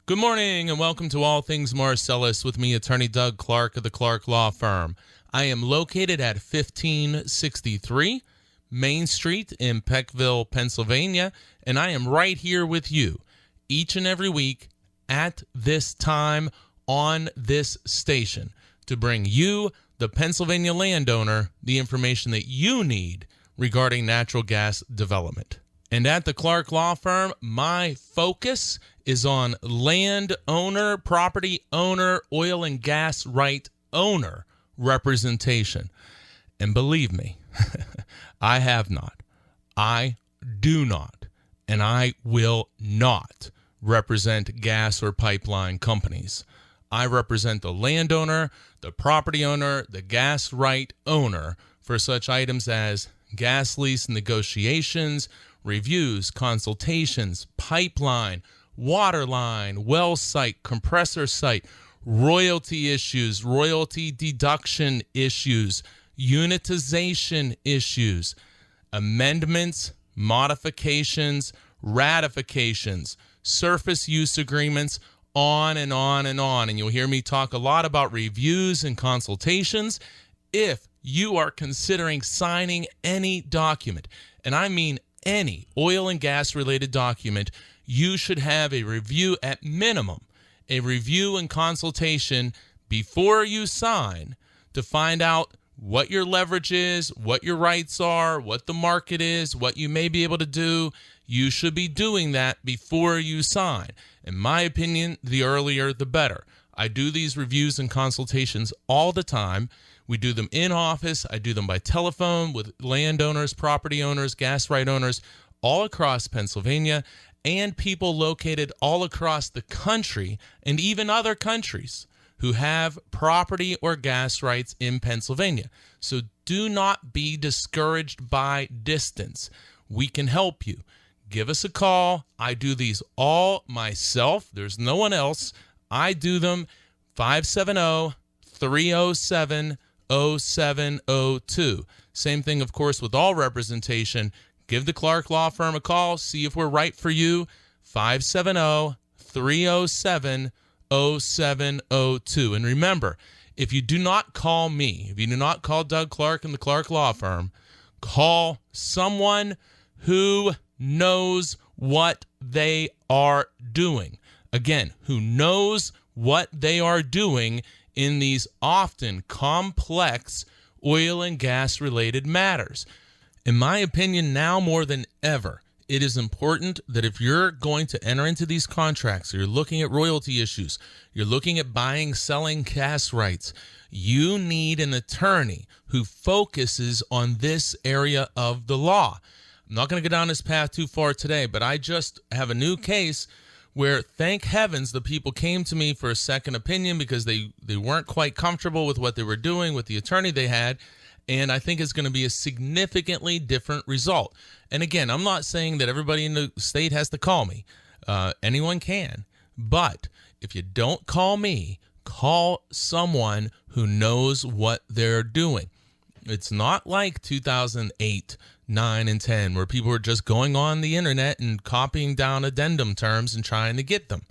Good morning and welcome to All Things Marcellus with me, Attorney Doug Clark of the Clark Law Firm. I am located at 1563 Main Street in Peckville, Pennsylvania, and I am right here with you each and every week at this time on this station to bring you, the Pennsylvania landowner, the information that you need regarding natural gas development. And at the Clark Law Firm, my focus is on landowner, property owner, oil and gas right owner representation. And believe me, I have not, I do not, and I will not represent gas or pipeline companies. I represent the landowner, the property owner, the gas right owner for such items as gas lease negotiations, reviews, consultations, pipeline, water line, well site, compressor site, royalty issues, royalty deduction issues, unitization issues, amendments, modifications, ratifications, surface use agreements, on and on and on. And you'll hear me talk a lot about reviews and consultations if you are considering signing any document. And I mean any oil and gas related document, you should have a review at minimum, a review and consultation before you sign to find out what your leverage is, what your rights are, what the market is, what you may be able to do. You should be doing that before you sign. In my opinion, the earlier, the better. I do these reviews and consultations all the time. We do them in office. I do them by telephone with landowners, property owners, gas right owners all across Pennsylvania and people located all across the country and even other countries who have property or gas rights in Pennsylvania. So do not be discouraged by distance. We can help you. Give us a call. I do these all myself. There's no one else. I do them 570-307-0702. Same thing, of course, with all representation. Give the Clark Law Firm a call. See if we're right for you. 570-307-0702. And remember, if you do not call me, if you do not call Doug Clark and the Clark Law Firm, call someone who knows what they are doing. Again, who knows what they are doing in these often complex oil and gas related matters. In my opinion, now more than ever, it is important that if you're going to enter into these contracts, you're looking at royalty issues, you're looking at buying, selling gas rights, you need an attorney who focuses on this area of the law. I'm not going to go down this path too far today, but I just have a new case where, thank heavens, the people came to me for a second opinion because they weren't quite comfortable with what they were doing with the attorney they had, and I think it's going to be a significantly different result. And again, I'm not saying that everybody in the state has to call me. Anyone can. But if you don't call me, call someone who knows what they're doing. It's not like 2008, 9, and 10, where people were just going on the internet and copying down addendum terms and trying to get them.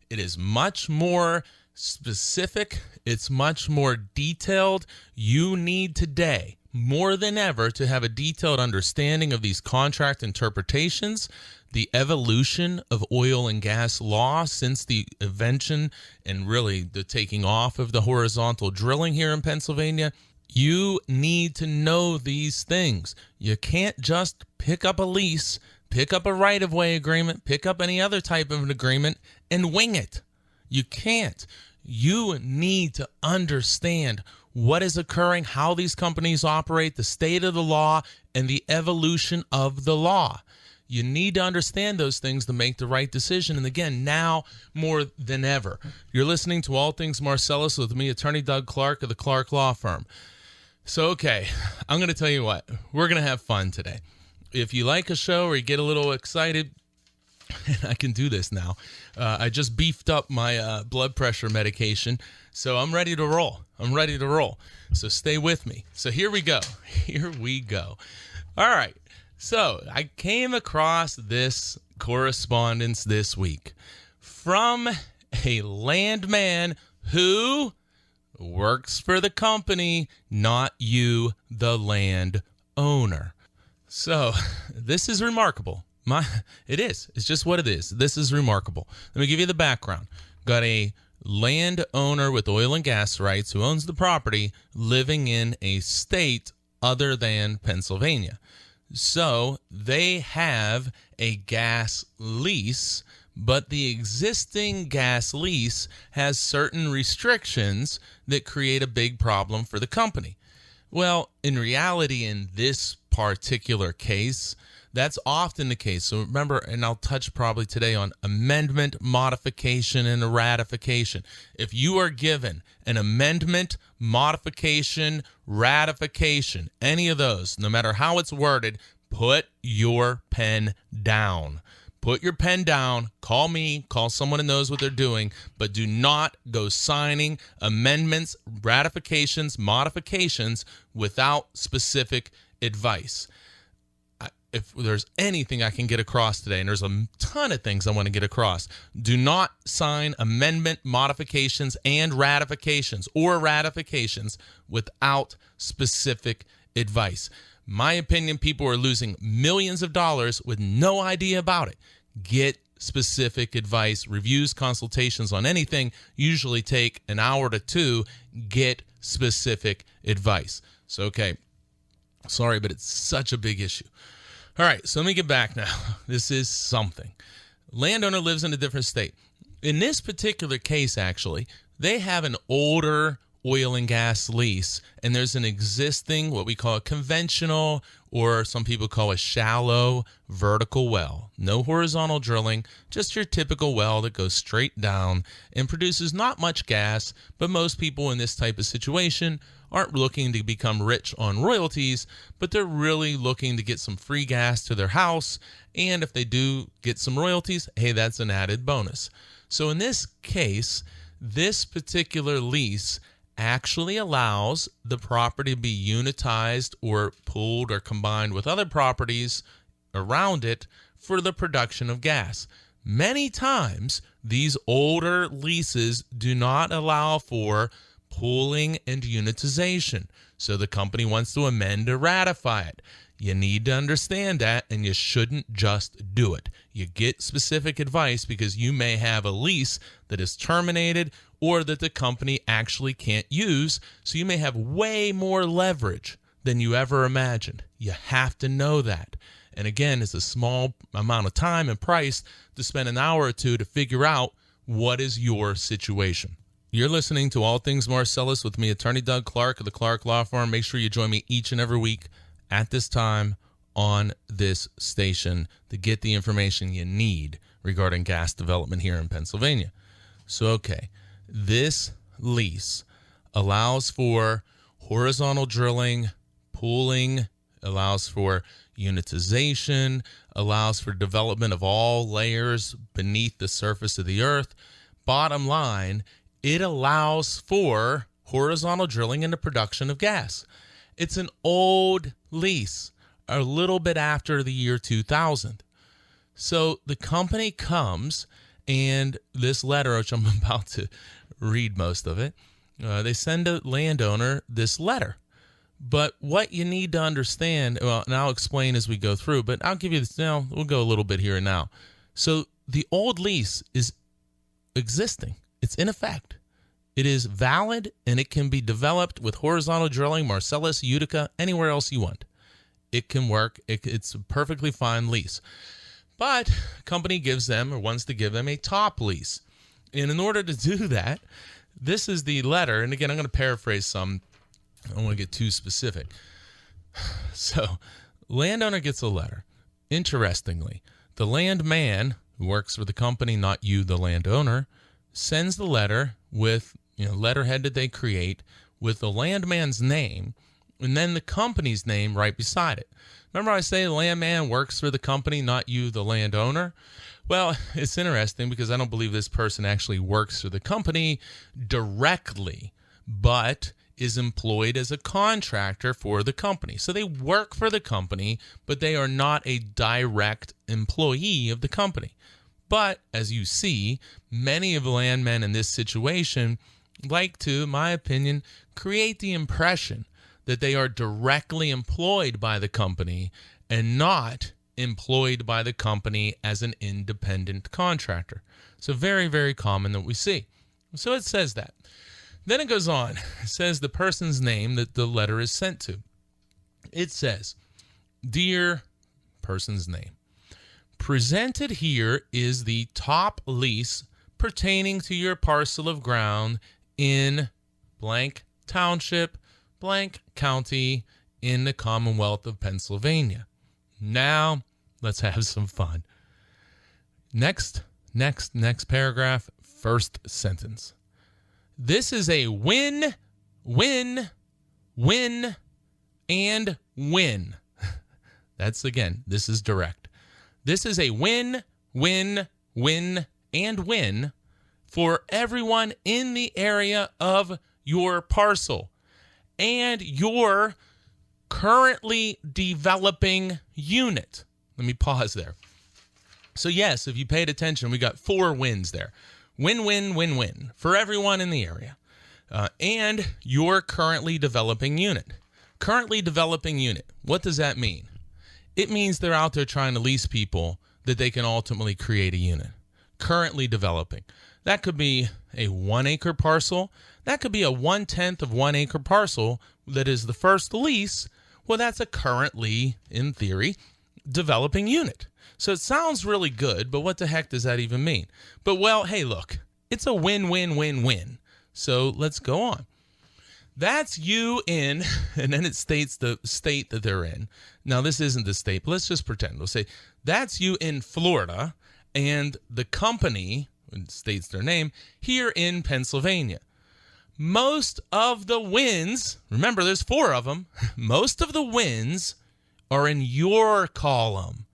It is much more specific. It's much more detailed. You need today, more than ever, to have a detailed understanding of these contract interpretations, the evolution of oil and gas law since the invention and really the taking off of the horizontal drilling here in Pennsylvania. You need to know these things. You can't just pick up a lease, pick up a right-of-way agreement, pick up any other type of an agreement, and wing it. You can't. You need to understand what is occurring, how these companies operate, the state of the law, and the evolution of the law. You need to understand those things to make the right decision. And again, now more than ever. You're listening to All Things Marcellus with me, Attorney Doug Clark of the Clark Law Firm. So, okay, I'm going to tell you what. We're going to have fun today. If you like a show or you get a little excited, and I can do this now. I just beefed up my blood pressure medication, so I'm ready to roll. So stay with me. So here we go. All right. So I came across this correspondence this week from a landman who works for the company, not you, the land owner. So this is remarkable. It is. It's just what it is. This is remarkable. Let me give you the background. Got a landowner with oil and gas rights who owns the property living in a state other than Pennsylvania. So they have a gas lease, but the existing gas lease has certain restrictions that create a big problem for the company. Well, in reality, in this particular case, that's often the case. So remember, and I'll touch probably today on amendment, modification, and ratification. If you are given an amendment, modification, ratification, any of those, no matter how it's worded, put your pen down. Put your pen down, call me, call someone who knows what they're doing, but do not go signing amendments, ratifications, modifications without specific advice. If there's anything I can get across today, and there's a ton of things I want to get across, do not sign amendment, modifications, and ratifications without specific advice. My opinion, people are losing millions of dollars with no idea about it. Get specific advice. Reviews, consultations on anything usually take an hour to two. Get specific advice. So, okay, sorry, but it's such a big issue. All right, so let me get back now. This is something. Landowner lives in a different state. In this particular case, actually, they have an older oil and gas lease, and there's an existing, what we call a conventional, or some people call a shallow vertical well. No horizontal drilling, just your typical well that goes straight down and produces not much gas, but most people in this type of situation aren't looking to become rich on royalties, but they're really looking to get some free gas to their house, and if they do get some royalties, hey, that's an added bonus. So in this case, this particular lease actually allows the property to be unitized or pooled or combined with other properties around it for the production of gas. Many times, these older leases do not allow for pooling and unitization, so the company wants to amend or ratify it. You need to understand that, and you shouldn't just do it. You get specific advice because you may have a lease that is terminated or that the company actually can't use, so you may have way more leverage than you ever imagined. You have to know that. And again, it's a small amount of time and price to spend an hour or two to figure out what is your situation. You're listening to All Things Marcellus with me, Attorney Doug Clark of the Clark Law Firm. Make sure you join me each and every week at this time on this station to get the information you need regarding gas development here in Pennsylvania. So, okay, this lease allows for horizontal drilling, pooling, allows for unitization, allows for development of all layers beneath the surface of the earth. Bottom line, it allows for horizontal drilling and the production of gas. It's an old lease, a little bit after the year 2000. So the company comes, and this letter, which I'm about to read most of it, they send a landowner this letter. But what you need to understand, well, and I'll explain as we go through, but I'll give you this now. We'll go a little bit here and now. So the old lease is existing. It's in effect. It is valid, and it can be developed with horizontal drilling, Marcellus, Utica, anywhere else you want. It can work. It's a perfectly fine lease. But the company gives them, or wants to give them, a top lease. And in order to do that, this is the letter. And again, I'm going to paraphrase some. I don't want to get too specific. So, landowner gets a letter. Interestingly, the landman, who works for the company, not you, the landowner, sends the letter with, letterhead that they create with the landman's name and then the company's name right beside it. Remember I say the landman works for the company, not you, the landowner? Well, it's interesting because I don't believe this person actually works for the company directly, but is employed as a contractor for the company. So they work for the company, but they are not a direct employee of the company. But as you see, many of the landmen in this situation like to, in my opinion, create the impression that they are directly employed by the company and not employed by the company as an independent contractor. So very, very common that we see. So it says that. Then it goes on. It says the person's name that the letter is sent to. It says, "Dear person's name, presented here is the top lease pertaining to your parcel of ground in blank township, blank county in the Commonwealth of Pennsylvania." Now, let's have some fun. Next paragraph, first sentence. This is a win, win, win, and win. This is direct. This is a win, win, win, and win for everyone in the area of your parcel and your currently developing unit. Let me pause there. So yes, if you paid attention, we got 4 wins there. Win, win, win, win for everyone in the area and your currently developing unit. Currently developing unit. What does that mean? It means they're out there trying to lease people that they can ultimately create a unit. Currently developing. That could be a 1-acre parcel. That could be a 1/10 of 1 acre parcel that is the first lease. Well, that's a currently, in theory, developing unit. So it sounds really good, but what the heck does that even mean? But, well, hey, look, it's a win-win-win-win. So let's go on. That's you in, and then it states the state that they're in. Now, this isn't the state, but let's just pretend. We'll say, that's you in Florida, and the company, it states their name, here in Pennsylvania. Most of the wins, remember there's 4 of them, most of the wins are in your column,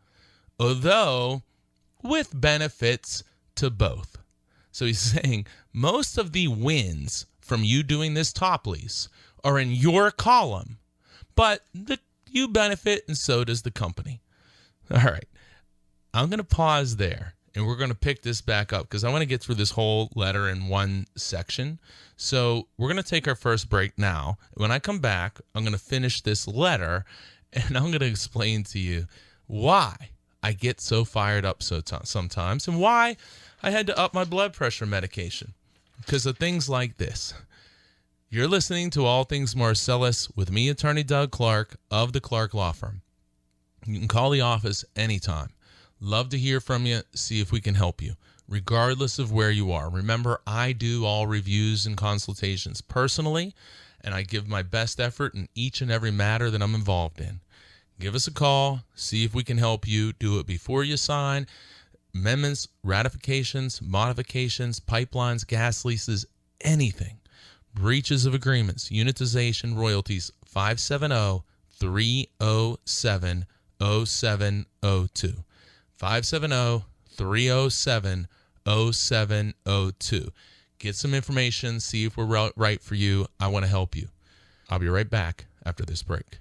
although with benefits to both. So he's saying most of the wins from you doing this top lease are in your column, but you benefit and so does the company. All right, I'm going to pause there and we're going to pick this back up because I want to get through this whole letter in one section. So we're going to take our first break now. When I come back, I'm going to finish this letter and I'm going to explain to you why I get so fired up sometimes and why I had to up my blood pressure medication because of things like this. You're listening to All Things Marcellus with me, Attorney Doug Clark of the Clark Law Firm. You can call the office anytime. Love to hear from you, see if we can help you, regardless of where you are. Remember, I do all reviews and consultations personally, and I give my best effort in each and every matter that I'm involved in. Give us a call, see if we can help you. Do it before you sign. Amendments, ratifications, modifications, pipelines, gas leases, anything. Breaches of agreements, unitization, royalties, 570-307-0702. 570-307-0702. Get some information, see if we're right for you. I want to help you. I'll be right back after this break.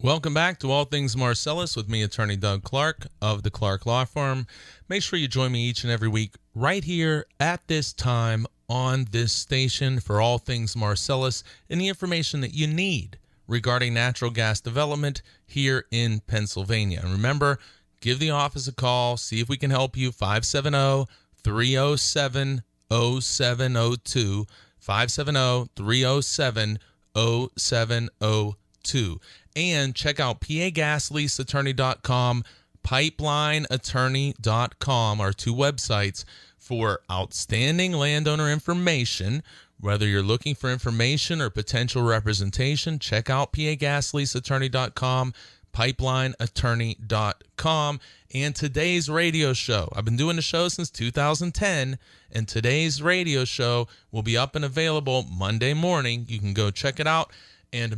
Welcome back to All Things Marcellus with me, Attorney Doug Clark of the Clark Law Firm. Make sure you join me each and every week right here at this time on this station for All Things Marcellus and the information that you need regarding natural gas development here in Pennsylvania. And remember, give the office a call, see if we can help you, 570-307-0702, 570-307-0702. And check out pagasleaseattorney.com, pipelineattorney.com, our 2 websites for outstanding landowner information. Whether you're looking for information or potential representation, check out pagasleaseattorney.com, pipelineattorney.com. And today's radio show, I've been doing the show since 2010, and today's radio show will be up and available Monday morning. You can go check it out, and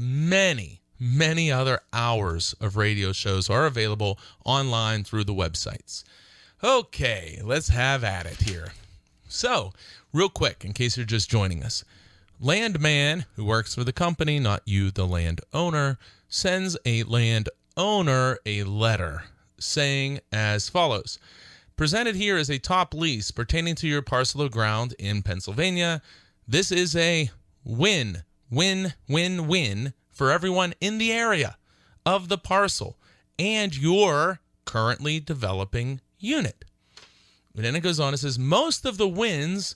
many other hours of radio shows are available online through the websites. Okay, let's have at it here. So, real quick, in case you're just joining us, landman who works for the company, not you, the landowner, sends a landowner a letter saying as follows: Presented here is a top lease pertaining to your parcel of ground in Pennsylvania. This is a win, win, win, win for everyone in the area of the parcel and your currently developing unit. And then it goes on, it says, most of the wins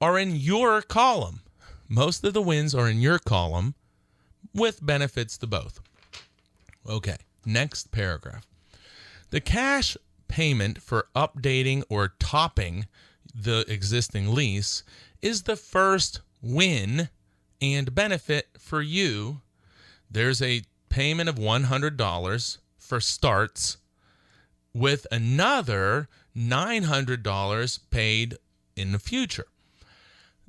are in your column. Most of the wins are in your column with benefits to both. Okay, next paragraph. The cash payment for updating or topping the existing lease is the first win and benefit for you. There's a payment of $100 for starts with another $900 paid in the future.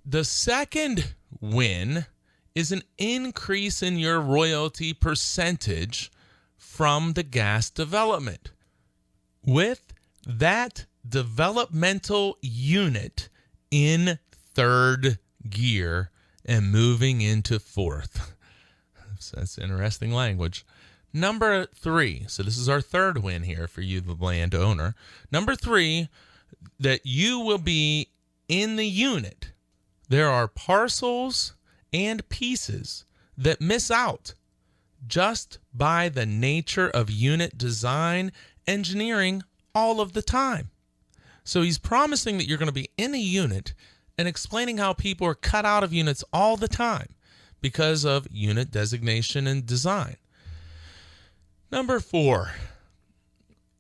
The second win is an increase in your royalty percentage from the gas development. With that developmental unit in third gear and moving into fourth. So that's interesting language. Number 3, so this is our third win here for you, the landowner. Number 3, that you will be in the unit. There are parcels and pieces that miss out just by the nature of unit design engineering all of the time. So he's promising that you're going to be in a unit and explaining how people are cut out of units all the time because of unit designation and design. Number 4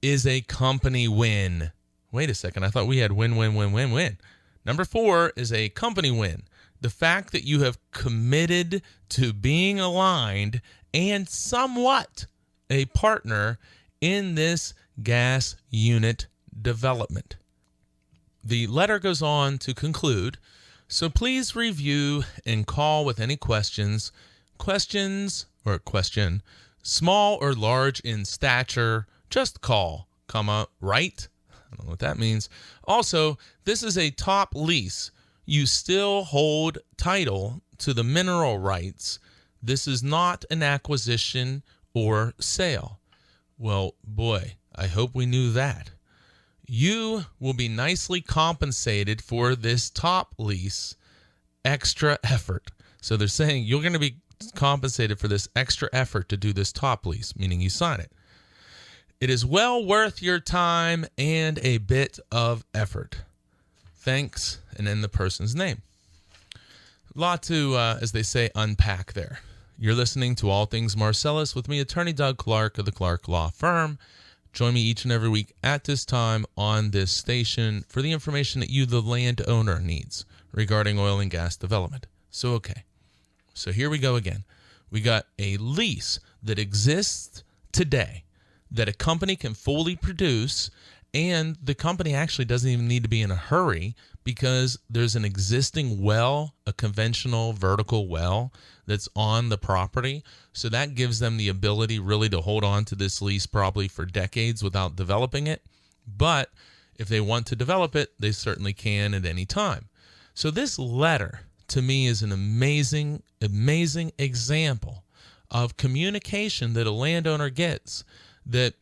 is a company win. Wait a second, I thought we had win, win, win, win, win. Number 4 is a company win. The fact that you have committed to being aligned and somewhat a partner in this gas unit development. The letter goes on to conclude, so please review and call with any questions, small or large in stature, just call, right? I don't know what that means. Also, this is a top lease. You still hold title to the mineral rights. This is not an acquisition or sale. Well, boy, I hope we knew that. You will be nicely compensated for this top lease extra effort. So they're saying you're going to be compensated for this extra effort to do this top lease, meaning you sign it. It is well worth your time and a bit of effort. Thanks, and then the person's name. A lot to, as they say, unpack there. You're listening to All Things Marcellus with me, Attorney Doug Clark of the Clark Law Firm. Join me each and every week at this time on this station for the information that you, the landowner, needs regarding oil and gas development. So here we go again. We got a lease that exists today that a company can fully produce, and the company actually doesn't even need to be in a hurry because there's an existing well, a conventional vertical well that's on the property. So that gives them the ability really to hold on to this lease probably for decades without developing it. But if they want to develop it, they certainly can at any time. So this letter to me is an amazing, amazing example of communication that a landowner gets that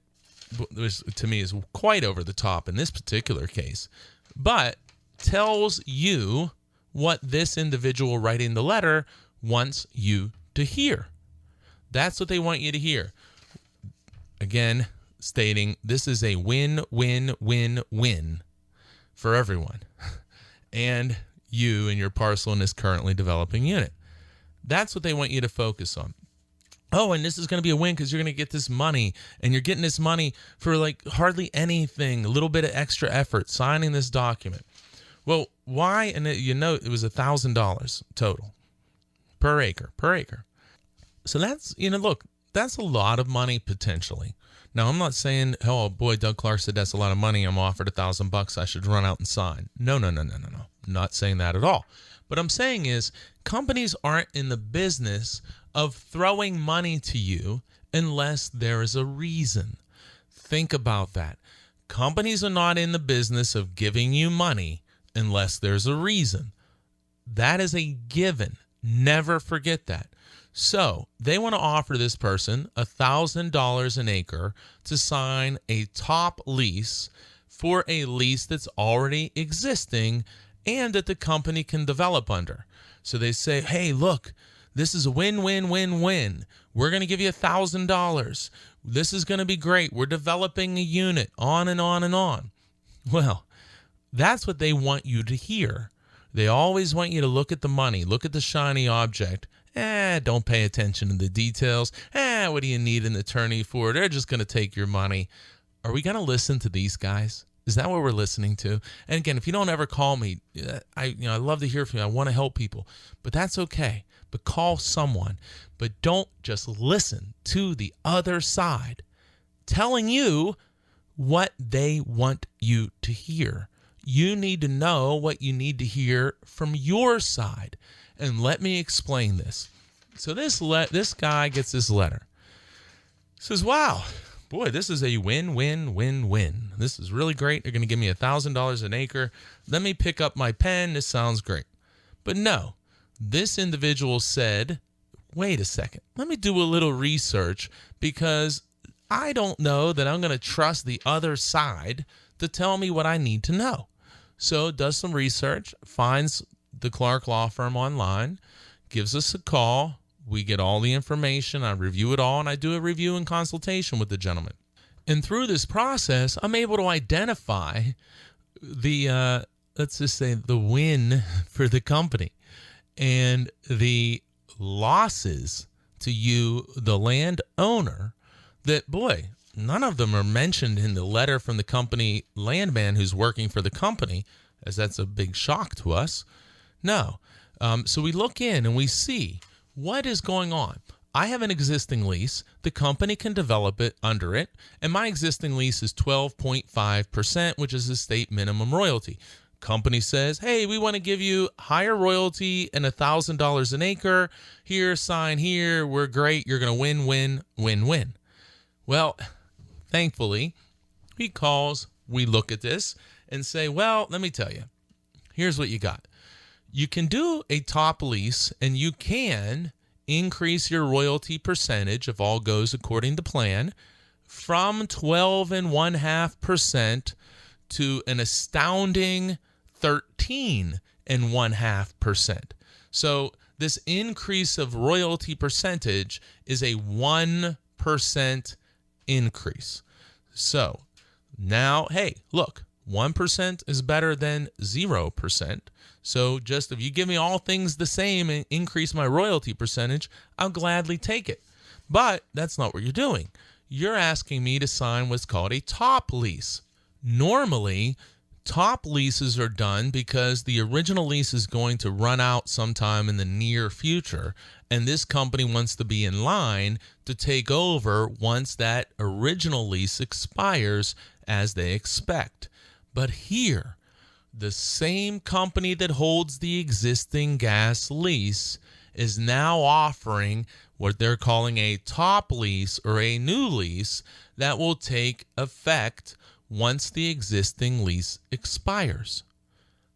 to me is quite over the top in this particular case, but tells you what this individual writing the letter wants you to hear. That's what they want you to hear. Again, stating this is a win, win, win, win for everyone. And you and your parcel in this currently developing unit. That's what they want you to focus on. Oh, and this is going to be a win because you're going to get this money, and you're getting this money for like hardly anything, a little bit of extra effort, signing this document. Well, why? And it was $1,000 total per acre. So that's, look, that's a lot of money potentially. Now, I'm not saying, oh boy, Doug Clark said that's a lot of money. I'm offered $1,000. I should run out and sign. No. I'm not saying that at all. What I'm saying is companies aren't in the business of throwing money to you unless there is a reason. Think about that. Companies are not in the business of giving you money unless there's a reason. That is a given. Never forget that. So they want to offer this person $1,000 an acre to sign a top lease for a lease that's already existing and that the company can develop under. So they say, hey, look, this is a win-win-win-win. We're going to give you $1,000. This is going to be great. We're developing a unit, on and on and on. Well, that's what they want you to hear. They always want you to look at the money, look at the shiny object. Don't pay attention to the details. What do you need an attorney for? They're just going to take your money. Are we going to listen to these guys? Is that what we're listening to? And again, if you don't ever call me, I love to hear from you. I want to help people, but that's okay. But call someone. But don't just listen to the other side telling you what they want you to hear. You need to know what you need to hear from your side. And let me explain this. So this guy gets this letter. Says, wow, boy, this is a win-win-win-win. This is really great. They're going to give me $1,000 an acre. Let me pick up my pen. This sounds great. But no, this individual said, wait a second. Let me do a little research because I don't know that I'm going to trust the other side to tell me what I need to know. So does some research, finds the Clark Law Firm online, gives us a call. We get all the information. I review it all, and I do a review and consultation with the gentleman. And through this process, I'm able to identify the, let's just say, the win for the company and the losses to you, the landowner, that, boy, none of them are mentioned in the letter from the company landman who's working for the company, as that's a big shock to us. No. So we look in and we see what is going on. I have an existing lease. The company can develop it under it. And my existing lease is 12.5%, which is the state minimum royalty. Company says, hey, we want to give you higher royalty and $1,000 an acre. Here, sign here. We're great. You're going to win, win, win, win. Well, thankfully, he calls. We look at this and say, well, let me tell you. Here's what you got. You can do a top lease and you can increase your royalty percentage if all goes according to plan from 12.5% to an astounding 13.5%. So this increase of royalty percentage is a 1% increase. So now, hey, look, 1% is better than 0%. So just if you give me all things the same and increase my royalty percentage, I'll gladly take it. But that's not what you're doing. You're asking me to sign what's called a top lease. Normally, top leases are done because the original lease is going to run out sometime in the near future, and this company wants to be in line to take over once that original lease expires as they expect. But here, the same company that holds the existing gas lease is now offering what they're calling a top lease or a new lease that will take effect once the existing lease expires.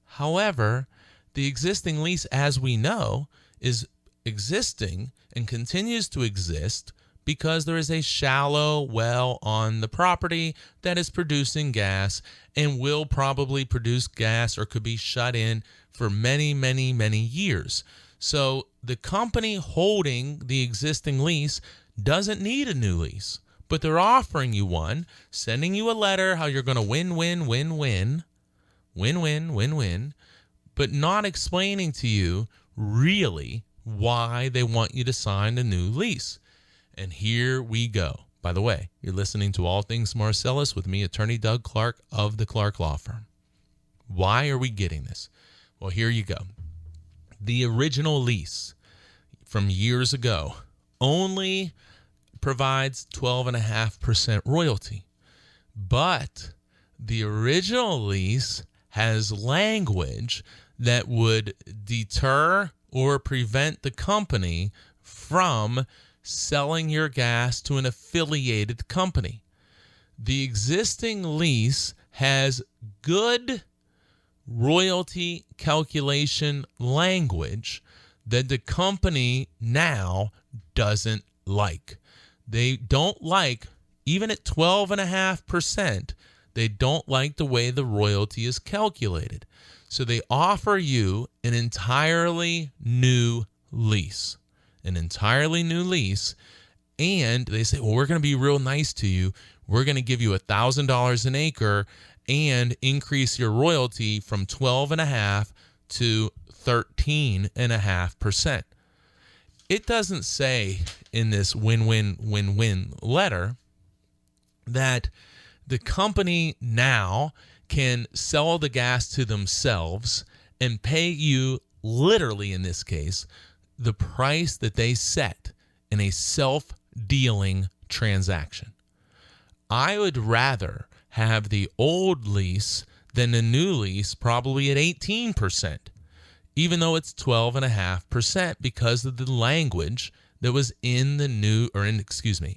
However, the existing lease, as we know, is existing and continues to exist because there is a shallow well on the property that is producing gas and will probably produce gas or could be shut in for many, many, many years. So the company holding the existing lease doesn't need a new lease, but they're offering you one, sending you a letter how you're going to win, win, win, win, win, win, win, win, but not explaining to you really why they want you to sign a new lease. And here we go. By the way, you're listening to All Things Marcellus with me, Attorney Doug Clark of the Clark Law Firm. Why are we getting this? Well, here you go. The original lease from years ago only provides 12.5% royalty. But the original lease has language that would deter or prevent the company from selling your gas to an affiliated company. The existing lease has good royalty calculation language that the company now doesn't like. They don't like, even at 12.5%, They don't like the way the royalty is calculated. So they offer you an entirely new lease. An entirely new lease. And they say, well, we're going to be real nice to you. We're going to give you $1,000 an acre and increase your royalty from 12.5% to 13.5%. It doesn't say in this win-win-win-win letter that the company now can sell the gas to themselves and pay you, literally in this case, the price that they set in a self-dealing transaction. I would rather have the old lease than the new lease, probably at 18%, even though it's 12.5%, because of the language that was in the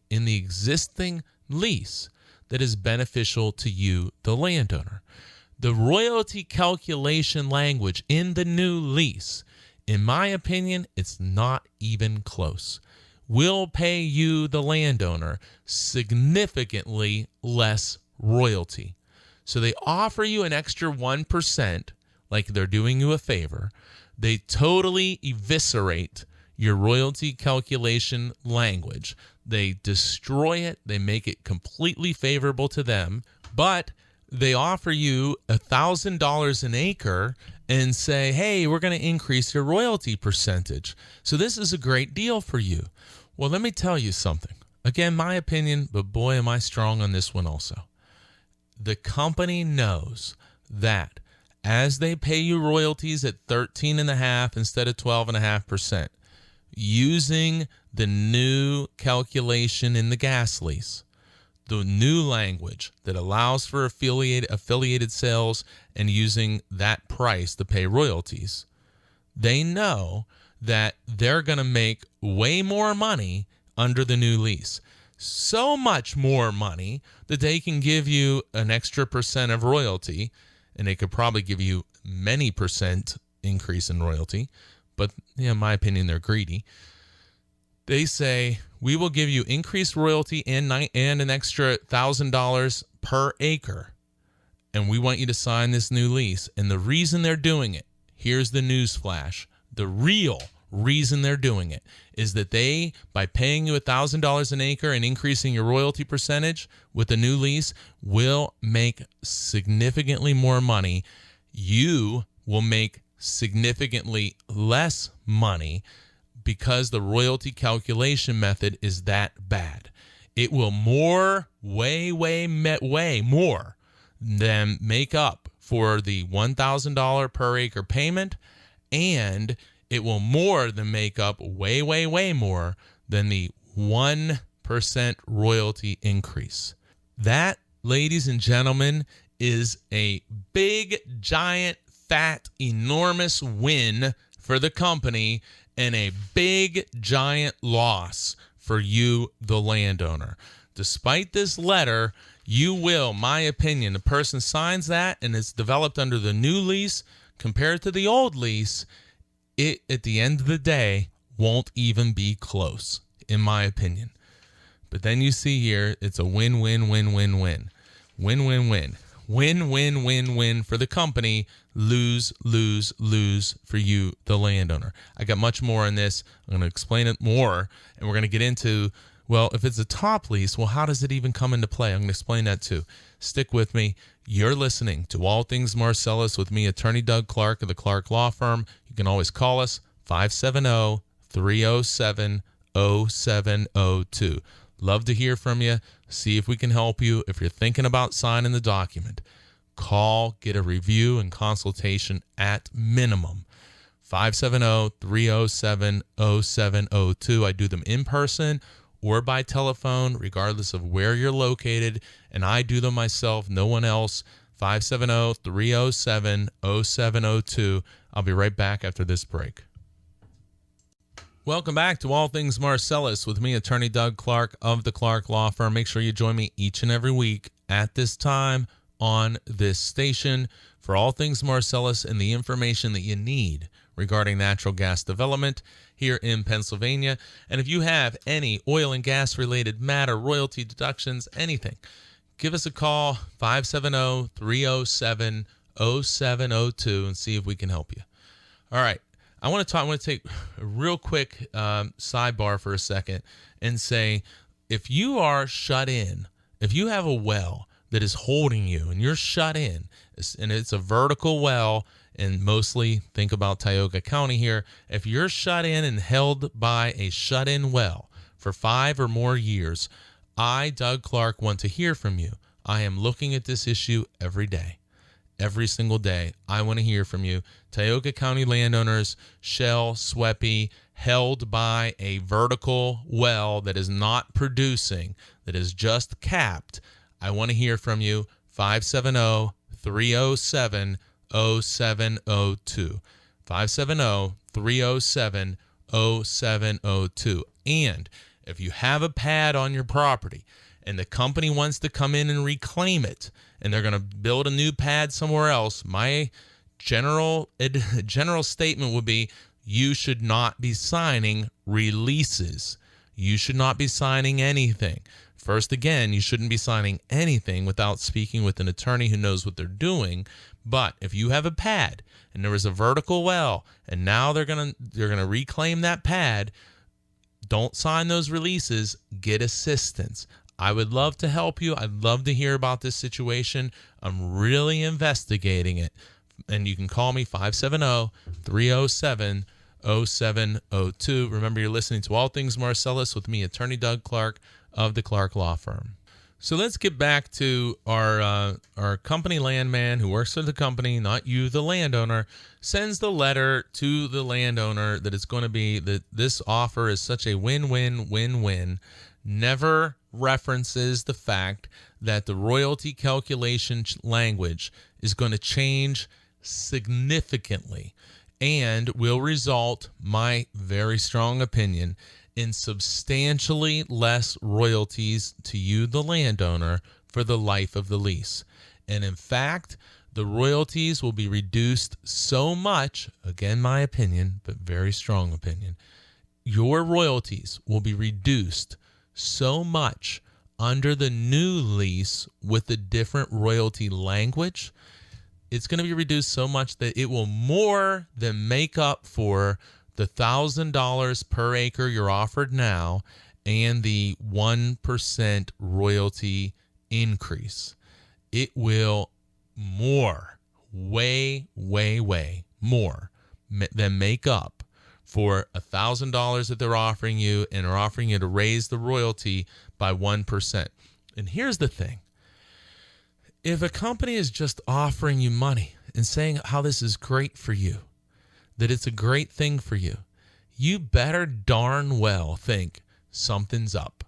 in the existing lease that is beneficial to you, the landowner. The royalty calculation language in the new lease, in my opinion, it's not even close. Will pay you, the landowner, significantly less royalty. So they offer you an extra 1%, like they're doing you a favor. They totally eviscerate your royalty calculation language. They destroy it. They make it completely favorable to them. But they offer you $1,000 an acre and say, hey, we're going to increase your royalty percentage. So this is a great deal for you. Well, let me tell you something. Again, my opinion, but boy, am I strong on this one also. The company knows that as they pay you royalties at 13.5% instead of 12.5%, using the new calculation in the gas lease, the new language that allows for affiliated sales and using that price to pay royalties, they know that they're going to make way more money under the new lease. So much more money that they can give you an extra percent of royalty, and they could probably give you many percent increase in royalty, but in my opinion, they're greedy. They say, we will give you increased royalty and an extra $1,000 per acre, and we want you to sign this new lease. And the reason they're doing it, here's the news flash, the real reason they're doing it is that they, by paying you $1,000 an acre and increasing your royalty percentage with the new lease, will make significantly more money. You will make significantly less money because the royalty calculation method is that bad. It will way more than make up for the $1,000 per acre payment, and it will more than make up way more than the 1% royalty increase. That, ladies and gentlemen, is a big, giant, fat, enormous win for the company and a big, giant loss for you, the landowner. Despite this letter, you will, my opinion, the person signs that and it's developed under the new lease compared to the old lease, it, at the end of the day, won't even be close, in my opinion. But then you see here, it's a win-win-win-win-win. Win-win-win. Win-win-win-win for the company. Lose-lose-lose for you, the landowner. I got much more on this. I'm going to explain it more, and we're going to get into, well, if it's a top lease, well, how does it even come into play? I'm going to explain that too. Stick with me. You're listening to All Things Marcellus with me, Attorney Doug Clark of the Clark Law Firm. You can always call us, 570-307-0702. Love to hear from you. See if we can help you. If you're thinking about signing the document, call, get a review and consultation at minimum. 570-307-0702. I do them in person or by telephone, regardless of where you're located, and I do them myself, no one else. 570-307-0702. I'll be right back after this break. Welcome back to All Things Marcellus with me, Attorney Doug Clark of the Clark Law Firm. Make sure you join me each and every week at this time on this station for All Things Marcellus and the information that you need regarding natural gas development here in Pennsylvania. And if you have any oil and gas related matter, royalty deductions, anything, give us a call, 570-307-0702, and see if we can help you. All right. I want to take a real quick sidebar for a second and say, if you are shut in, if you have a well that is holding you and you're shut in, and it's a vertical well, and mostly think about Tioga County here, if you're shut in and held by a shut-in well for 5 or more years, I, Doug Clark, want to hear from you. I am looking at this issue every day. Every single day, I want to hear from you. Tioga County landowners, Shell, Sweppy, held by a vertical well that is not producing, that is just capped. I want to hear from you. 570-307-0702. 570-307-0702. And if you have a pad on your property and the company wants to come in and reclaim it, and they're going to build a new pad somewhere else, my general statement would be, you should not be signing releases. You should not be signing anything. First, again, you shouldn't be signing anything without speaking with an attorney who knows what they're doing. But if you have a pad and there was a vertical well, and now they're gonna reclaim that pad, don't sign those releases. Get assistance. I would love to help you. I'd love to hear about this situation. I'm really investigating it. And you can call me 570-307-0702. Remember, you're listening to All Things Marcellus with me, Attorney Doug Clark of the Clark Law Firm. So let's get back to our company landman who works for the company, not you, the landowner, sends the letter to the landowner that it's going to be that this offer is such a win-win-win-win. Never references the fact that the royalty calculation language is going to change significantly and will result, my very strong opinion, in substantially less royalties to you, the landowner, for the life of the lease. And in fact, the royalties will be reduced so much, again, my opinion, but very strong opinion, your royalties will be reduced so much under the new lease with the different royalty language. It's going to be reduced so much that it will more than make up for the $1,000 per acre you're offered now and the 1% royalty increase. It will way more than make up for $1,000 that they're offering you, and are offering you to raise the royalty by 1%. And here's the thing. If a company is just offering you money and saying how this is great for you, that it's a great thing for you, you better darn well think something's up.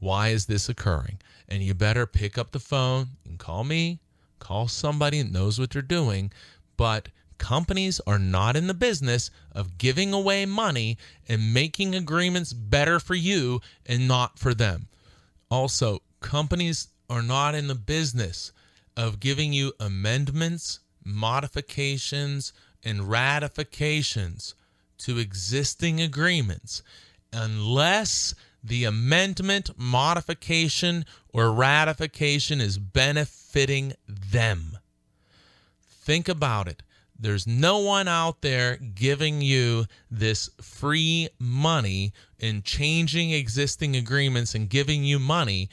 Why is this occurring? And you better pick up the phone and call me, call somebody that knows what they're doing. But companies are not in the business of giving away money and making agreements better for you and not for them. Also, companies are not in the business of giving you amendments, modifications, and ratifications to existing agreements unless the amendment, modification, or ratification is benefiting them. Think about it. There's no one out there giving you this free money and changing existing agreements and giving you money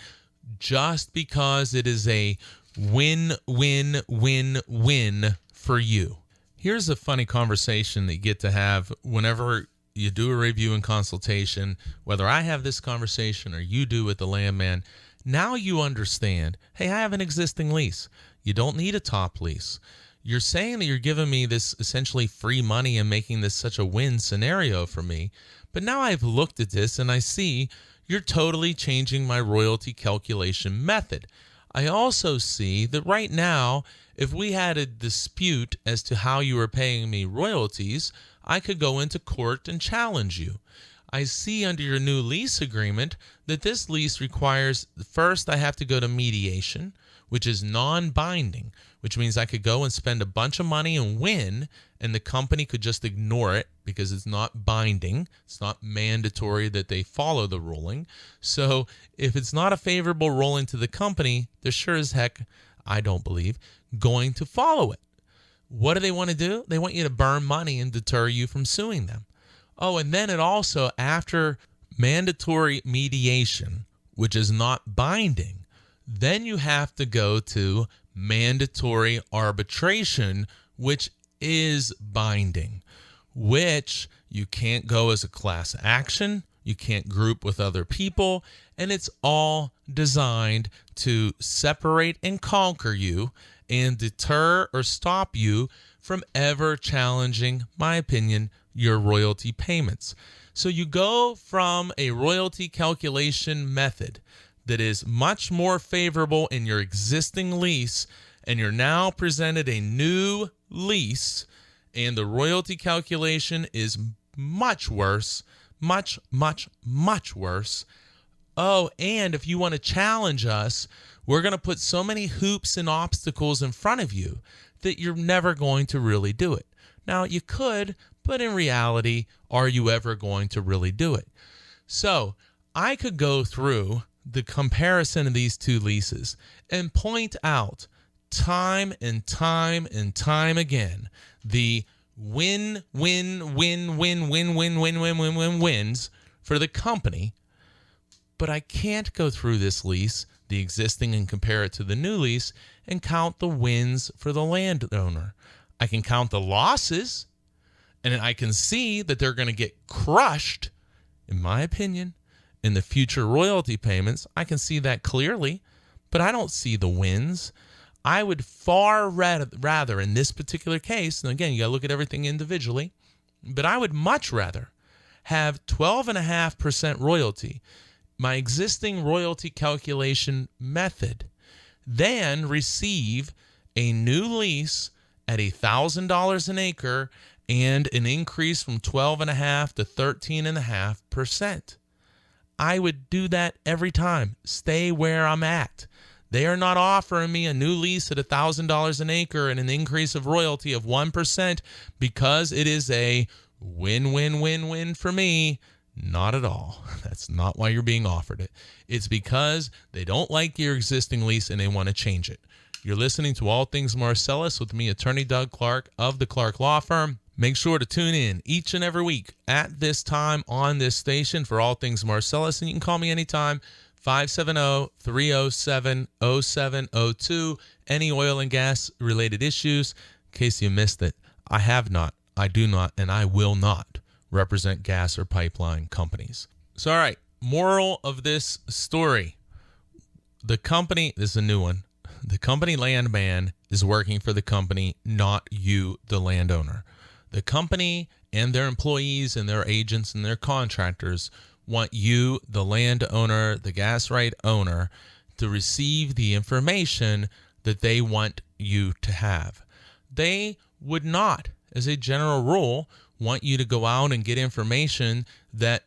just because it is a win-win-win-win for you. Here's a funny conversation that you get to have whenever you do a review and consultation, whether I have this conversation or you do with the landman. Now you understand, hey, I have an existing lease. You don't need a top lease. You're saying that you're giving me this essentially free money and making this such a win scenario for me. But now I've looked at this and I see you're totally changing my royalty calculation method. I also see that right now, if we had a dispute as to how you were paying me royalties, I could go into court and challenge you. I see under your new lease agreement that this lease requires, first I have to go to mediation, which is non-binding, which means I could go and spend a bunch of money and win, and the company could just ignore it because it's not binding. It's not mandatory that they follow the ruling. So if it's not a favorable ruling to the company, they're sure as heck, I don't believe, going to follow it. What do they want to do? They want you to burn money and deter you from suing them. Oh, and then it also, after mandatory mediation, which is not binding, then you have to go to mandatory arbitration, which is binding, which you can't go as a class action, you can't group with other people, and it's all designed to separate and conquer you and deter or stop you from ever challenging, my opinion, your royalty payments. So you go from a royalty calculation method that is much more favorable in your existing lease, and you're now presented a new lease, and the royalty calculation is much worse, much, much, much worse. Oh, and if you want to challenge us, we're going to put so many hoops and obstacles in front of you that you're never going to really do it. Now, you could, but in reality, are you ever going to really do it? So I could go through the comparison of these two leases and point out time and time and time again the wins for the company. But I can't go through this lease, the existing, and compare it to the new lease and count the wins for the landowner. I can count the losses, and I can see that they're going to get crushed, in my opinion, in the future royalty payments. I can see that clearly, but I don't see the wins. I would far rather, in this particular case, and again, you got to look at everything individually, but I would much rather have 12.5% royalty, my existing royalty calculation method, than receive a new lease at $1,000 an acre and an increase from 12.5% to 13.5%. I would do that every time. Stay where I'm at. They are not offering me a new lease at $1,000 an acre and an increase of royalty of 1% because it is a win-win-win-win for me. Not at all. That's not why you're being offered it. It's because they don't like your existing lease and they want to change it. You're listening to All Things Marcellus with me, Attorney Doug Clark of the Clark Law Firm. Make sure to tune in each and every week at this time on this station for All Things Marcellus. And you can call me anytime, 570-307-0702. Any oil and gas related issues. In case you missed it, I have not, I do not, and I will not represent gas or pipeline companies. So, all right, moral of this story. The company, this is a new one. The company landman is working for the company, not you, the landowner. The company and their employees and their agents and their contractors want you, the landowner, the gas right owner, to receive the information that they want you to have. They would not, as a general rule, want you to go out and get information that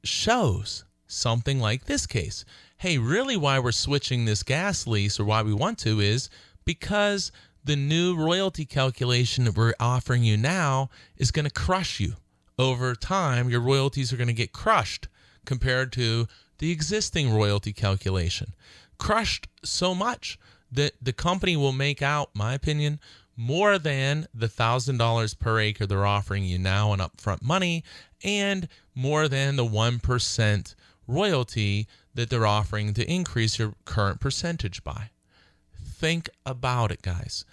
shows something like this case. Hey, really why we're switching this gas lease, or why we want to, is because the new royalty calculation that we're offering you now is going to crush you. Over time, your royalties are going to get crushed compared to the existing royalty calculation. Crushed so much that the company will make out, my opinion, more than the $1,000 per acre they're offering you now in upfront money, and more than the 1% royalty that they're offering to increase your current percentage by. Think about it, guys.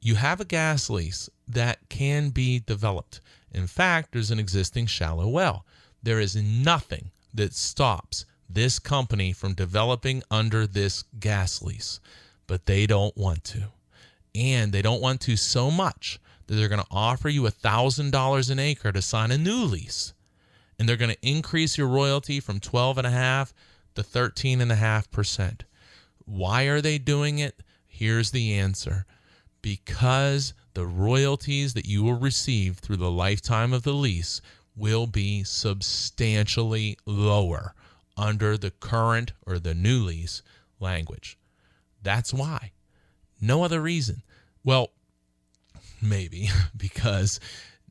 You have a gas lease that can be developed. In fact, there's an existing shallow well. There is nothing that stops this company from developing under this gas lease, but they don't want to. And they don't want to so much that they're going to offer you $1,000 an acre to sign a new lease. And they're going to increase your royalty from 12.5% to 13.5%. Why are they doing it? Here's the answer. Because the royalties that you will receive through the lifetime of the lease will be substantially lower under the current or the new lease language. That's why. No other reason. Well, maybe because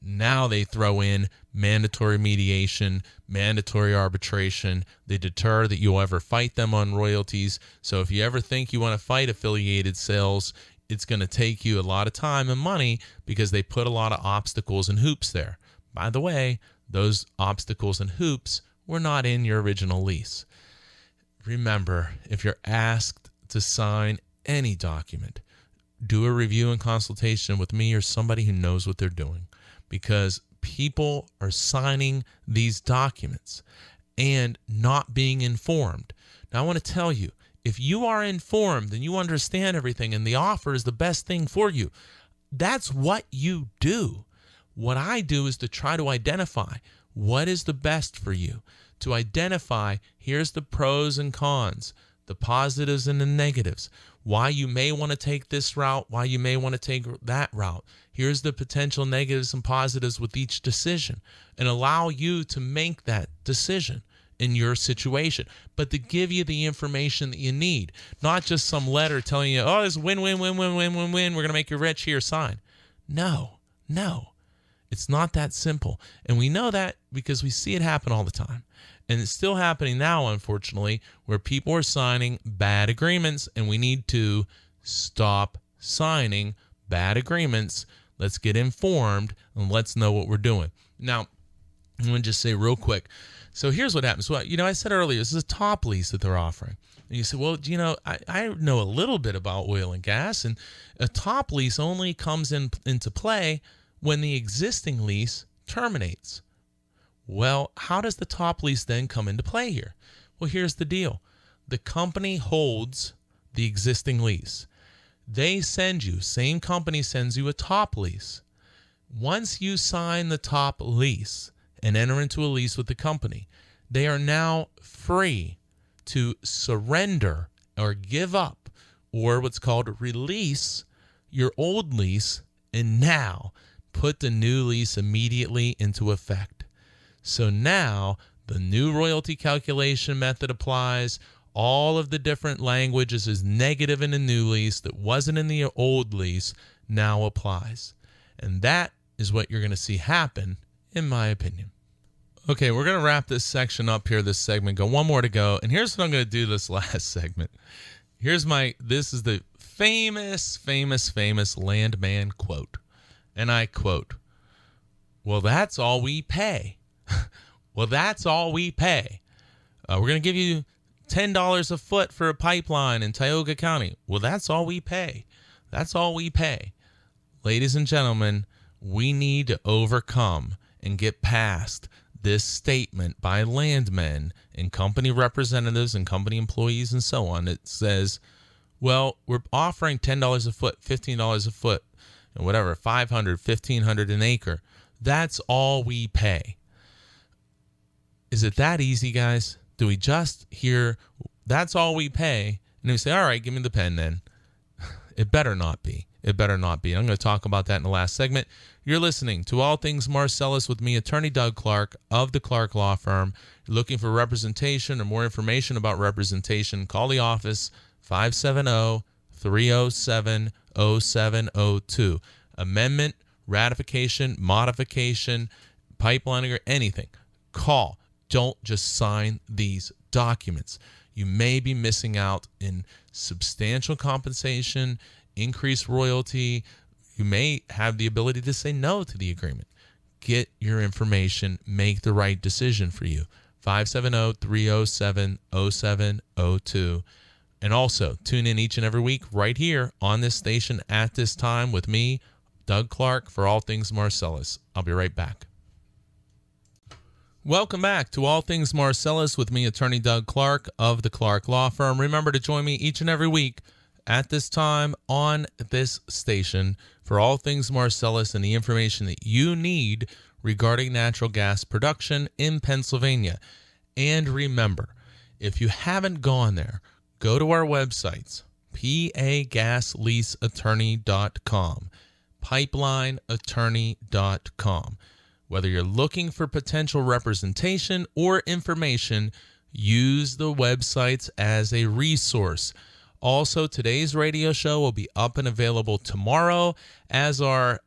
now they throw in mandatory mediation, mandatory arbitration. They deter that you'll ever fight them on royalties. So if you ever think you want to fight affiliated sales, it's going to take you a lot of time and money because they put a lot of obstacles and hoops there. By the way, those obstacles and hoops were not in your original lease. Remember, if you're asked to sign any document, do a review and consultation with me or somebody who knows what they're doing, because people are signing these documents and not being informed. Now, I want to tell you, if you are informed and you understand everything and the offer is the best thing for you, that's what you do. What I do is to try to identify what is the best for you, to identify here's the pros and cons, the positives and the negatives, why you may want to take this route, why you may want to take that route. Here's the potential negatives and positives with each decision, and allow you to make that decision in your situation, but to give you the information that you need, not just some letter telling you, oh, it's win, win, win, win, win, win, win, we're going to make you rich, here, sign. No. It's not that simple. And we know that because we see it happen all the time. And it's still happening now, unfortunately, where people are signing bad agreements, and we need to stop signing bad agreements. Let's get informed, and let's know what we're doing. Now, I'm going to just say real quick. So here's what happens. Well, I said earlier, this is a top lease that they're offering. And you say, well, I know a little bit about oil and gas, and a top lease only comes into play when the existing lease terminates. Well, how does the top lease then come into play here? Well, here's the deal. The company holds the existing lease. They send you, same company sends you a top lease. Once you sign the top lease and enter into a lease with the company, they are now free to surrender or give up, or what's called release, your old lease, and now put the new lease immediately into effect. So now the new royalty calculation method applies. All of the different languages is negative in the new lease that wasn't in the old lease now applies. And that is what you're going to see happen, in my opinion. Okay, we're going to wrap this section up here, this segment. Got one more to go. And here's what I'm going to do this last segment. This is the famous landman quote. And I quote, well, that's all we pay. Well, that's all we pay. We're going to give you $10 a foot for a pipeline in Tioga County. Well, that's all we pay. That's all we pay. Ladies and gentlemen, we need to overcome and get past this statement by landmen and company representatives and company employees and so on. It says, well, we're offering $10 a foot, $15 a foot, and whatever, $500, $1,500 an acre. That's all we pay. Is it that easy, guys? Do we just hear, that's all we pay, and we say, all right, give me the pen then? It better not be. It better not be. I'm going to talk about that in the last segment. You're listening to All Things Marcellus with me, Attorney Doug Clark of the Clark Law Firm. You're looking for representation or more information about representation, call the office, 570-307-0702. Amendment, ratification, modification, pipelining, or anything. Call. Don't just sign these documents. You may be missing out in substantial compensation, increased royalty. You may have the ability to say no to the agreement. Get your information. Make the right decision for you. 570-307-0702. And also, tune in each and every week right here on this station at this time with me, Doug Clark, for All Things Marcellus. I'll be right back. Welcome back to All Things Marcellus with me, Attorney Doug Clark of the Clark Law Firm. Remember to join me each and every week at this time on this station for All Things Marcellus and the information that you need regarding natural gas production in Pennsylvania. And remember, if you haven't gone there, go to our websites, pagasleaseattorney.com, pipelineattorney.com. Whether you're looking for potential representation or information, use the websites as a resource. Also, today's radio show will be up and available tomorrow, as are,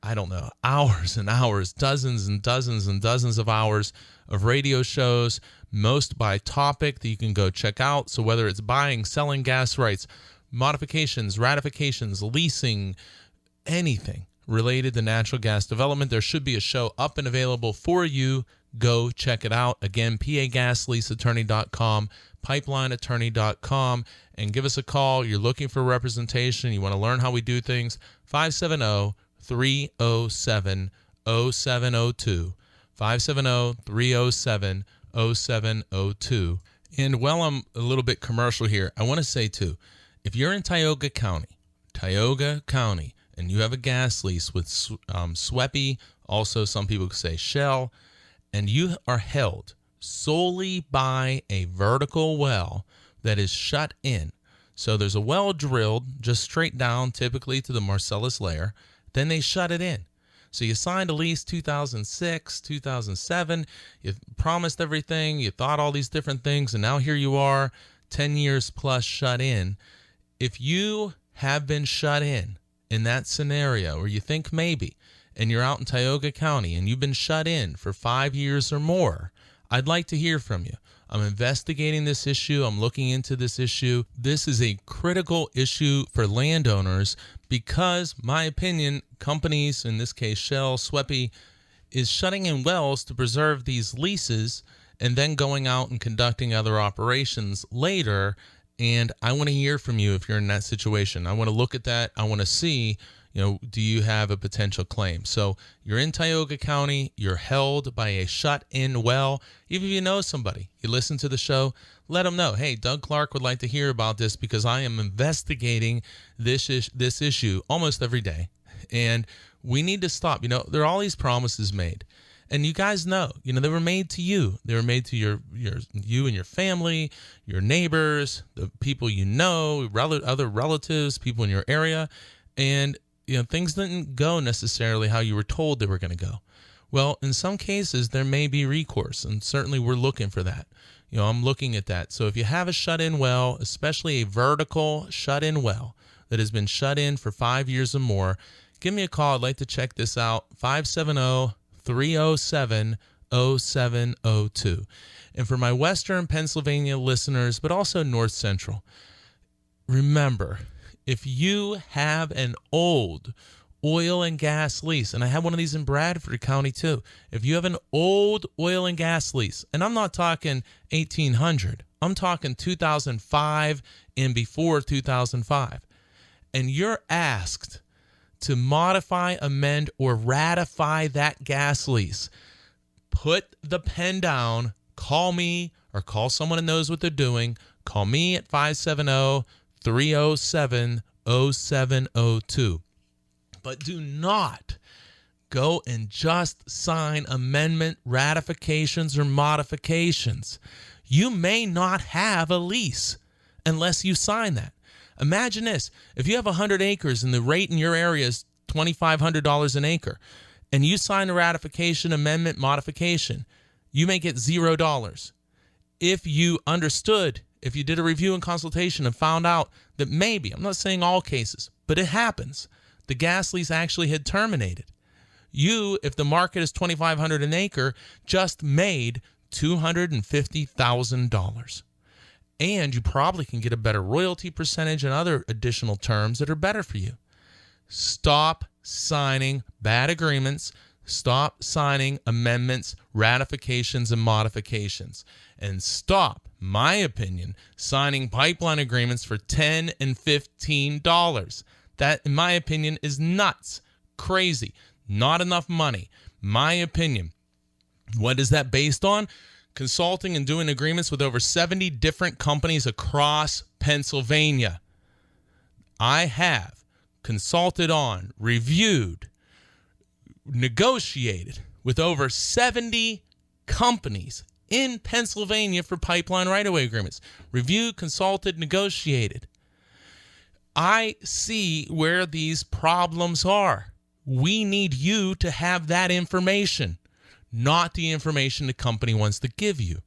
hours and hours, dozens and dozens and dozens of hours of radio shows, most by topic that you can go check out. So whether it's buying, selling gas rights, modifications, ratifications, leasing, anything related to natural gas development, there should be a show up and available for you. Go check it out. Again, pagasleaseattorney.com, pipelineattorney.com, and give us a call. You're looking for representation. You want to learn how we do things. 570-307-0702. 570-307-0702. And while I'm a little bit commercial here, I want to say too, if you're in Tioga County, and you have a gas lease with SWEPI, also some people could say Shell, and you are held solely by a vertical well that is shut in. So there's a well drilled just straight down, typically to the Marcellus layer. Then they shut it in. So you signed a lease 2006, 2007. You promised everything. You thought all these different things. And now here you are, 10 years plus shut in. If you have been shut in that scenario, or you think maybe, and you're out in Tioga County and you've been shut in for 5 years or more, I'd like to hear from you. I'm investigating this issue. I'm looking into this issue. This is a critical issue for landowners because, my opinion, companies, in this case Shell, SWEPI, is shutting in wells to preserve these leases and then going out and conducting other operations later. And I want to hear from you if you're in that situation. I want to look at that. I want to see, do you have a potential claim? So you're in Tioga County, you're held by a shut-in well. Even if you know somebody, you listen to the show, let them know, hey, Doug Clark would like to hear about this because I am investigating this issue almost every day. And we need to stop. There are all these promises made. And you guys know, they were made to you. They were made to you and your family, your neighbors, the people other relatives, people in your area. And things didn't go necessarily how you were told they were going to go. Well, in some cases, there may be recourse, and certainly we're looking for that. I'm looking at that. So if you have a shut-in well, especially a vertical shut-in well that has been shut in for 5 years or more, give me a call. I'd like to check this out, 570-307-0702. And for my Western Pennsylvania listeners, but also North Central, remember, if you have an old oil and gas lease, and I have one of these in Bradford County too. If you have an old oil and gas lease, and I'm not talking 1800, I'm talking 2005 and before 2005, and you're asked to modify, amend, or ratify that gas lease, put the pen down, call me or call someone who knows what they're doing. Call me at 570-307-0702. But do not go and just sign amendment, ratifications, or modifications. You may not have a lease unless you sign that. Imagine this. If you have 100 acres and the rate in your area is $2,500 an acre, and you sign a ratification, amendment, modification, you may get $0. If you understood, if you did a review and consultation and found out that maybe, I'm not saying all cases, but it happens, the gas lease actually had terminated. You, if the market is $2,500 an acre, just made $250,000. And you probably can get a better royalty percentage and other additional terms that are better for you. Stop signing bad agreements. Stop signing amendments, ratifications, and modifications. And stop, my opinion, signing pipeline agreements for $10 and $15. That, in my opinion, is nuts, crazy, not enough money. My opinion. What is that based on? Consulting and doing agreements with over 70 different companies across Pennsylvania. I have consulted on, reviewed, negotiated with over 70 companies in Pennsylvania for pipeline right-of-way agreements. Reviewed, consulted, negotiated. I see where these problems are. We need you to have that information, not the information the company wants to give you.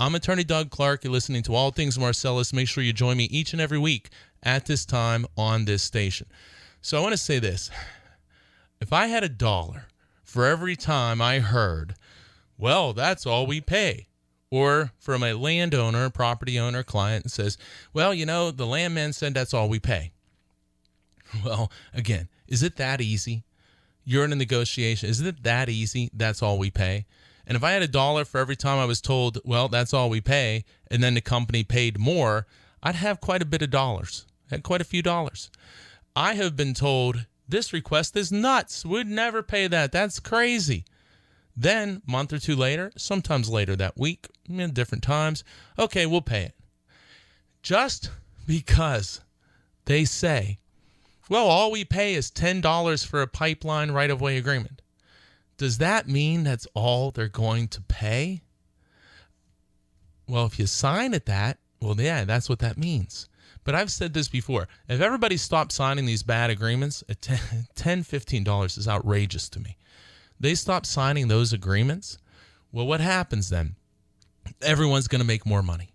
I'm attorney Doug Clark. You're listening to All Things Marcellus. Make sure you join me each and every week at this time on this station. So I want to say this. If I had $1 for every time I heard, well, that's all we pay, or from a landowner, property owner, client, and says, well, the landman said that's all we pay. Well, again, is it that easy? You're in a negotiation. Isn't it that easy? That's all we pay. And if I had $1 for every time I was told, well, that's all we pay, and then the company paid more, I'd have quite a bit of dollars. Had quite a few dollars. I have been told this request is nuts. We'd never pay that. That's crazy. Then, a month or two later, sometimes later that week, different times, okay, we'll pay it. Just because they say, well, all we pay is $10 for a pipeline right-of-way agreement. Does that mean that's all they're going to pay? Well, if you sign at that, well, yeah, that's what that means. But I've said this before. If everybody stopped signing these bad agreements, at $10, $15 is outrageous to me. They stop signing those agreements, well, what happens then? Everyone's going to make more money.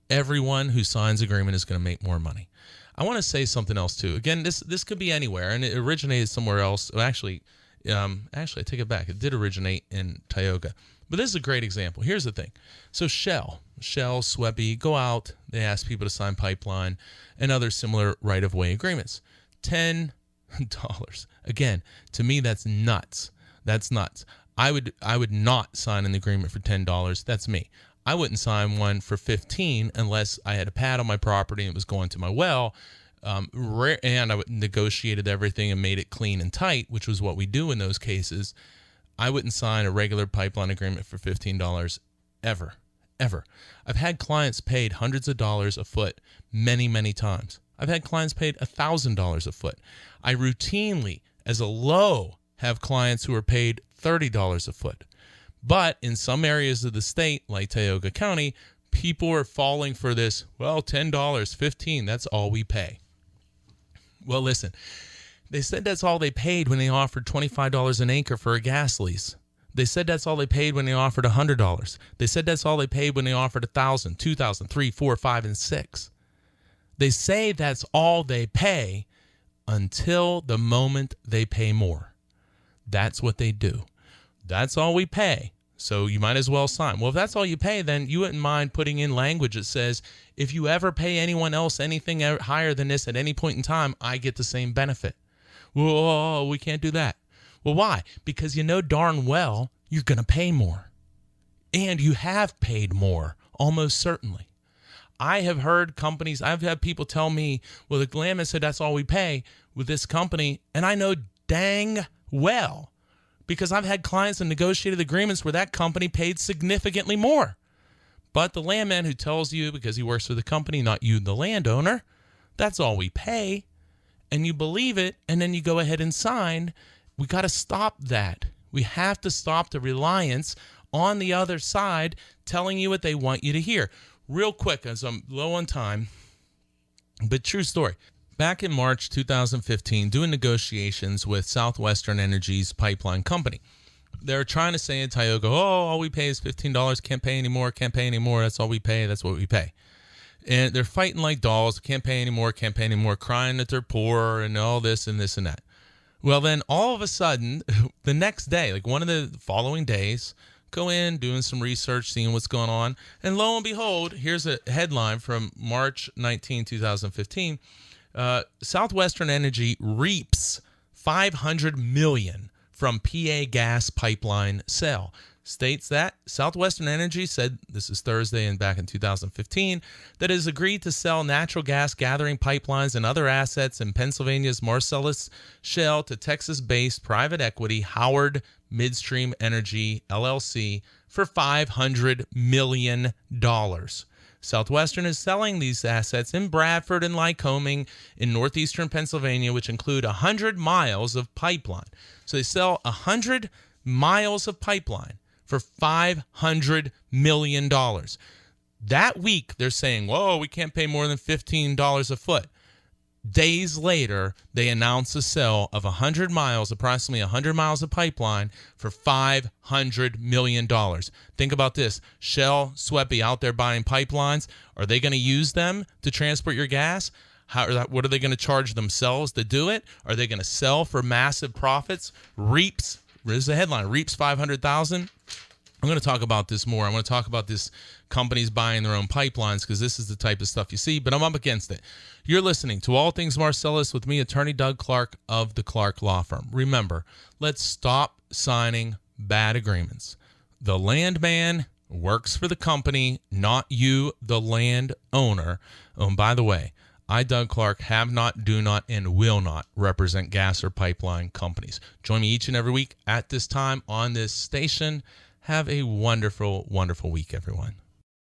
Everyone who signs agreement is going to make more money. I want to say something else, too. Again, this could be anywhere, and it originated somewhere else. Well, actually, I take it back. It did originate in Tioga. But this is a great example. Here's the thing. So Shell, Sweppy, go out. They ask people to sign pipeline and other similar right-of-way agreements. $10. Again, to me, that's nuts. That's nuts. I would not sign an agreement for $10. That's me. I wouldn't sign one for $15 unless I had a pad on my property and it was going to my well. And I negotiated everything and made it clean and tight, which was what we do in those cases. I wouldn't sign a regular pipeline agreement for $15 ever. I've had clients paid hundreds of dollars a foot many, many times. I've had clients paid $1,000 a foot. I routinely, as a low, have clients who are paid $30 a foot. But in some areas of the state, like Tioga County, people are falling for this, well, $10, $15, that's all we pay. Well, listen, they said that's all they paid when they offered $25 an acre for a gas lease. They said that's all they paid when they offered $100. They said that's all they paid when they offered $1,000, $2,000, $3,000, $4,000, $5,000, and $6,000. They say that's all they pay until the moment they pay more. That's what they do. That's all we pay. So you might as well sign. Well, if that's all you pay, then you wouldn't mind putting in language that says, if you ever pay anyone else anything higher than this at any point in time, I get the same benefit. Well, we can't do that. Well, why? Because you know darn well you're going to pay more. And you have paid more, almost certainly. I have heard companies, I've had people tell me, well, the landman said that's all we pay with this company. And I know dang well, because I've had clients and negotiated agreements where that company paid significantly more. But the landman who tells you, because he works for the company, not you, the landowner, that's all we pay, and you believe it, and then you go ahead and sign, we got to stop that. We have to stop the reliance on the other side telling you what they want you to hear. Real quick, as I'm low on time, but true story. Back in March 2015, doing negotiations with Southwestern Energy's pipeline company. They're trying to say in Tioga, all we pay is $15, can't pay anymore, that's all we pay, that's what we pay. And they're fighting like dolls, can't pay anymore, crying that they're poor and all this and that. Well, then all of a sudden, the next day, like one of the following days, go in, doing some research, seeing what's going on, and lo and behold, here's a headline from March 19, 2015. Southwestern Energy reaps $500 million from PA gas pipeline sale. States that Southwestern Energy said, this is Thursday and back in 2015, that it has agreed to sell natural gas gathering pipelines and other assets in Pennsylvania's Marcellus Shale to Texas-based private equity Howard Midstream Energy, LLC, for $500 million. Southwestern is selling these assets in Bradford and Lycoming in northeastern Pennsylvania, which include 100 miles of pipeline. So they sell 100 miles of pipeline for $500 million. That week, they're saying, whoa, we can't pay more than $15 a foot. Days later, they announced a sale of approximately 100 miles of pipeline for $500 million. Think about this. Shell, Sweppy out there buying pipelines. Are they going to use them to transport your gas? What are they going to charge themselves to do it? Are they going to sell for massive profits? Reaps, here's the headline, Reaps $500,000. I'm going to talk about this more. I'm going to talk about this companies buying their own pipelines because this is the type of stuff you see, but I'm up against it. You're listening to All Things Marcellus with me, attorney Doug Clark of the Clark Law Firm. Remember, let's stop signing bad agreements. The landman works for the company, not you, the land owner. Oh, and by the way, I, Doug Clark, have not, do not, and will not represent gas or pipeline companies. Join me each and every week at this time on this station. Have a wonderful, wonderful week, everyone.